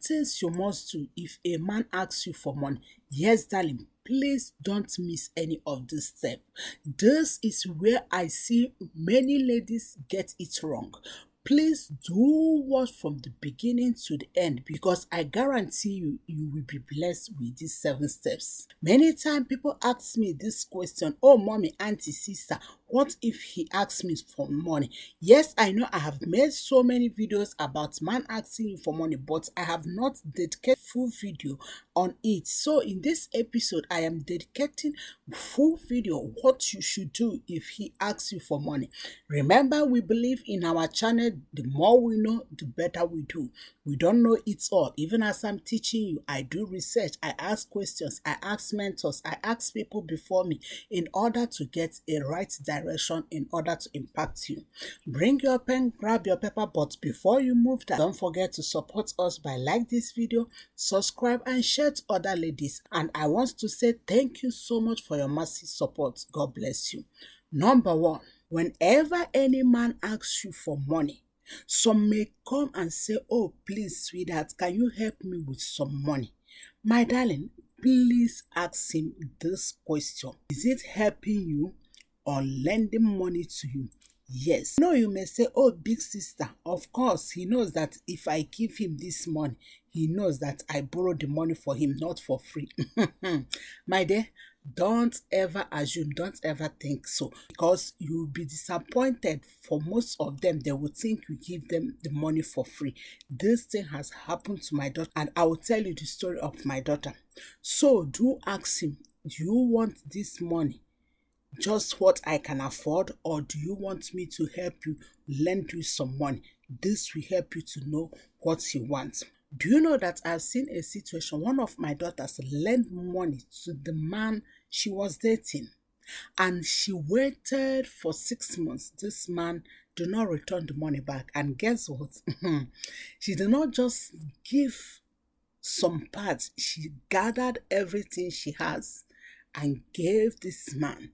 things you must do if a man asks you for money. Yes, darling, please don't miss any of this step. This is where I see many ladies get it wrong. Please do watch from the beginning to the end because I guarantee you, you will be blessed with these 7 steps. Many times people ask me this question, oh mommy, auntie, sister, what if he asks me for money? Yes, I know I have made so many videos about man asking you for money, but I have not dedicated full video on it. So in this episode, I am dedicating full video what you should do if he asks you for money. Remember, we believe in our channel, the more we know, the better we do. We don't know it all. Even as I'm teaching you, I do research, I ask questions, I ask mentors, I ask people before me in order to get a right direction, in order to impact you. Bring your pen, grab your paper, but before you move that, don't forget to support us by like this video, subscribe and share to other ladies. And I want to say thank you so much for your massive support. God bless you. Number 1, whenever any man asks you for money, some may come and say, oh, please, sweetheart, can you help me with some money? My darling, please ask him this question. Is it helping you or lending money to you? Yes. No, you may say, oh, big sister, of course, he knows that if I give him this money, he knows that I borrowed the money for him, not for free. My dear, don't ever assume, don't ever think so, because you'll be disappointed. For most of them, they will think you give them the money for free. This thing has happened to my daughter, and I will tell you the story of my daughter. So do ask him, do you want this money just what I can afford, or do you want me to help you, lend you some money? This will help you to know what he wants. Do you know that I've seen a situation, one of my daughters lent money to the man she was dating, and she waited for 6 months. This man did not return the money back, and guess what? She did not just give some parts, she gathered everything she has and gave this man,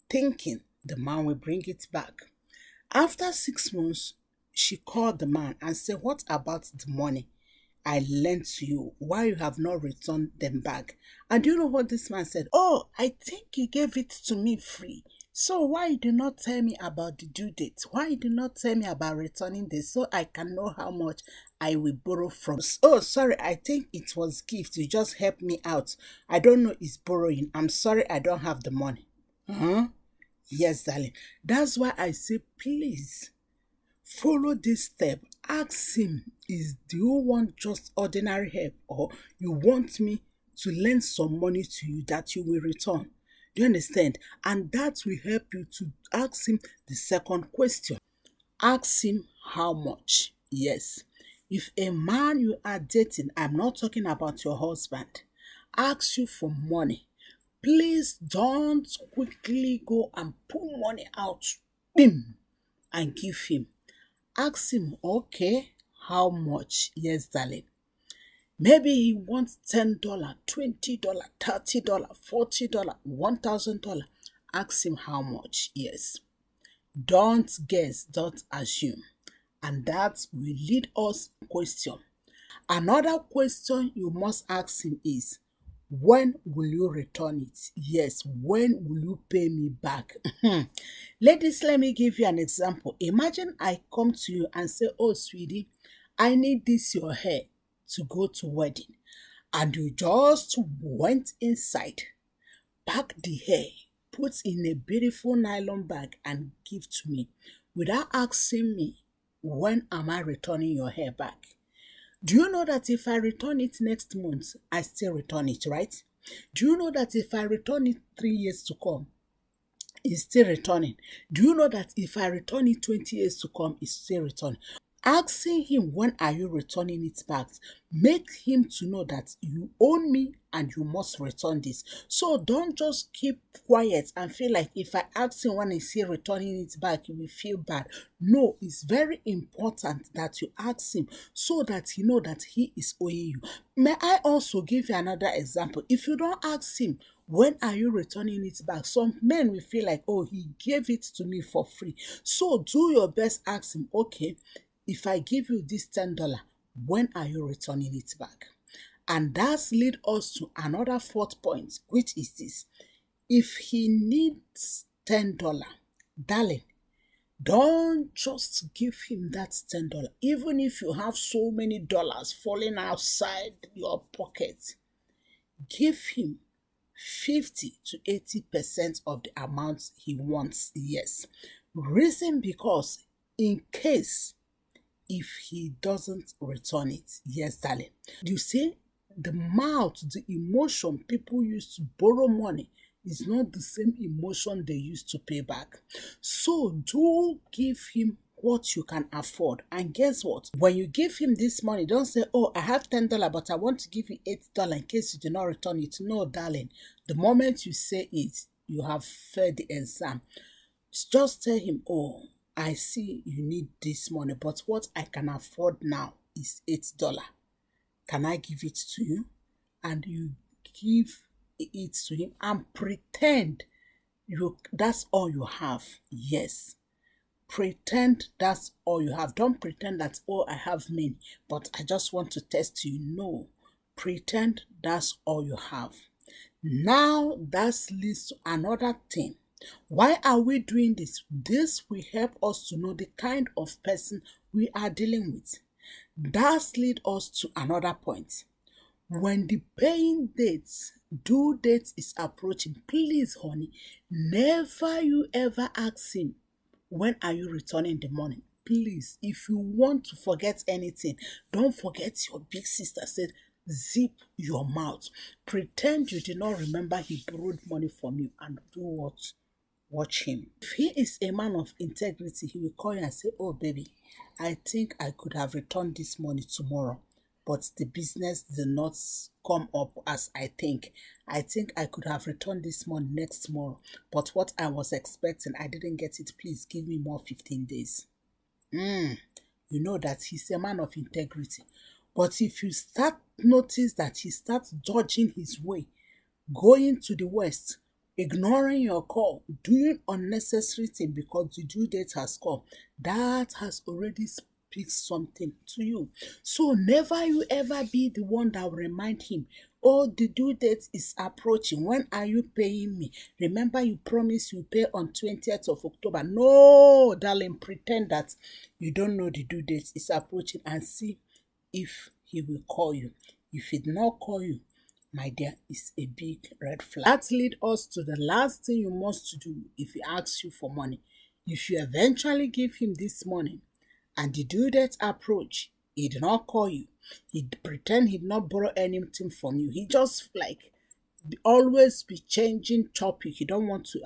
thinking the man will bring it back. After 6 months, she called the man and said, what about the money I lent to you? Why you have not returned them back? And do you know what this man said? Oh, I think you gave it to me free. So why you did not tell me about the due date? Why you did not tell me about returning this so I can know how much I will borrow from? Oh, sorry, I think it was gift. You just helped me out. I don't know it's borrowing. I'm sorry, I don't have the money. Huh? Yes, darling. That's why I say, please follow this step. Ask him, do you want just ordinary help, or you want me to lend some money to you that you will return? Do you understand? And that will help you to ask him the second question. Ask him how much. Yes. If a man you are dating, I'm not talking about your husband, asks you for money, please don't quickly go and pull money out, bim, and give him. Ask him, okay, how much? Yes, darling. Maybe he wants $10, $20, $30, $40, $1,000. Ask him how much. Yes. Don't guess, don't assume. And that will lead us to question. Another question you must ask him is, when will you return it? Yes, when will you pay me back? Ladies, let me give you an example. Imagine I come to you and say, oh, sweetie, I need this your hair to go to wedding. And you just went inside, pack the hair, put in a beautiful nylon bag and give to me without asking me, when am I returning your hair back? Do you know that if I return it next month, I still return it, right? Do you know that if I return it 3 years to come, it's still returning? Do you know that if I return it 20 years to come, it's still returning? Asking him, when are you returning it back, make him to know that you own me and you must return this. So don't just keep quiet and feel like if I ask him when is he returning it back, you will feel bad. No, it's very important that you ask him so that he know that he is owing you. May I also give you another example? If you don't ask him, when are you returning it back? Some men will feel like, oh, he gave it to me for free. So do your best, ask him, okay, if I give you this $10, When are you returning it back? And that's lead us to another fourth point, which is this. If he needs $10, darling, don't just give him that $10. Even if you have so many dollars falling outside your pocket, give him 50 to 80% of the amount he wants. Yes. Reason because in case if he doesn't return it. Yes, darling. You see, the mouth, the emotion people use to borrow money is not the same emotion they use to pay back. So do give him what you can afford. And guess what? When you give him this money, don't say, oh, I have $10, but I want to give you $8 in case you do not return it. No, darling. The moment you say it, you have failed the exam. Just tell him, oh, I see you need this money, but what I can afford now is $8. Can I give it to you? And you give it to him and pretend that's all you have. Yes. Pretend that's all you have. Don't pretend that, oh, I have many, but I just want to test you. No. Pretend that's all you have. Now that leads to another thing. Why are we doing this? This will help us to know the kind of person we are dealing with. That leads us to another point. When the paying due date is approaching, please, honey, never you ever ask him, when are you returning the money? Please, if you want to forget anything, don't forget your big sister said, zip your mouth. Pretend you did not remember he borrowed money from you and do what? Watch him. If he is a man of integrity, he will call you and say, oh, baby, I think I could have returned this money tomorrow, but the business did not come up as I think. I think I could have returned this money next tomorrow, but what I was expecting, I didn't get it. Please give me more 15 days. You know that he's a man of integrity. But if you start notice that he starts dodging his way, going to the west, ignoring your call, doing unnecessary thing because the due date has come, that has already speaks something to you. So never you ever be the one that will remind him, oh, the due date is approaching. When are you paying me? Remember you promised you pay on 20th of October. No, darling, pretend that you don't know the due date is approaching and see if he will call you. If he did not call you, my dear, is a big red flag. That leads us to the last thing you must do if he asks you for money. If you eventually give him this money and the due date approach, he did not call you, he pretend he did not borrow anything from you, he just like always be changing topic, he don't want to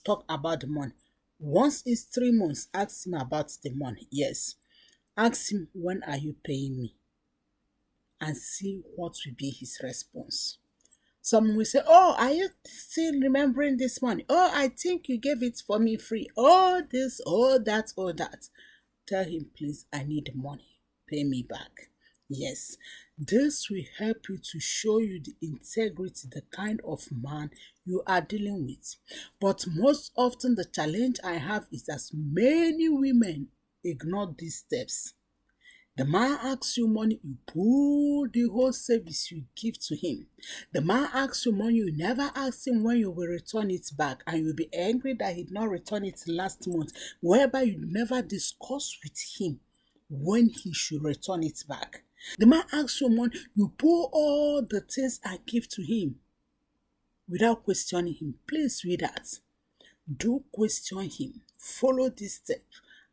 talk about the money. Once it's 3 months, ask him about the money. Yes. Ask him, when are you paying me? And see what will be his response. Some will say, oh, are you still remembering this money? Oh, I think you gave it for me free. Oh, this, oh, that, oh, that. Tell him, please, I need money. Pay me back. Yes, this will help you to show you the integrity, the kind of man you are dealing with. But most often the challenge I have is that many women ignore these steps. The man asks you money, you pull the whole service you give to him. The man asks you money, you never ask him when you will return it back, and you'll be angry that he did not return it last month, whereby you never discuss with him when he should return it back. The man asks you money, you pull all the things I give to him without questioning him. Please read that. Do question him. Follow this step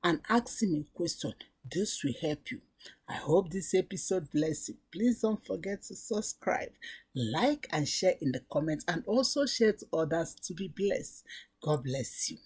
and ask him a question. This will help you. I hope this episode bless you. Please don't forget to subscribe, like and share in the comments, and also share to others to be blessed. God bless you.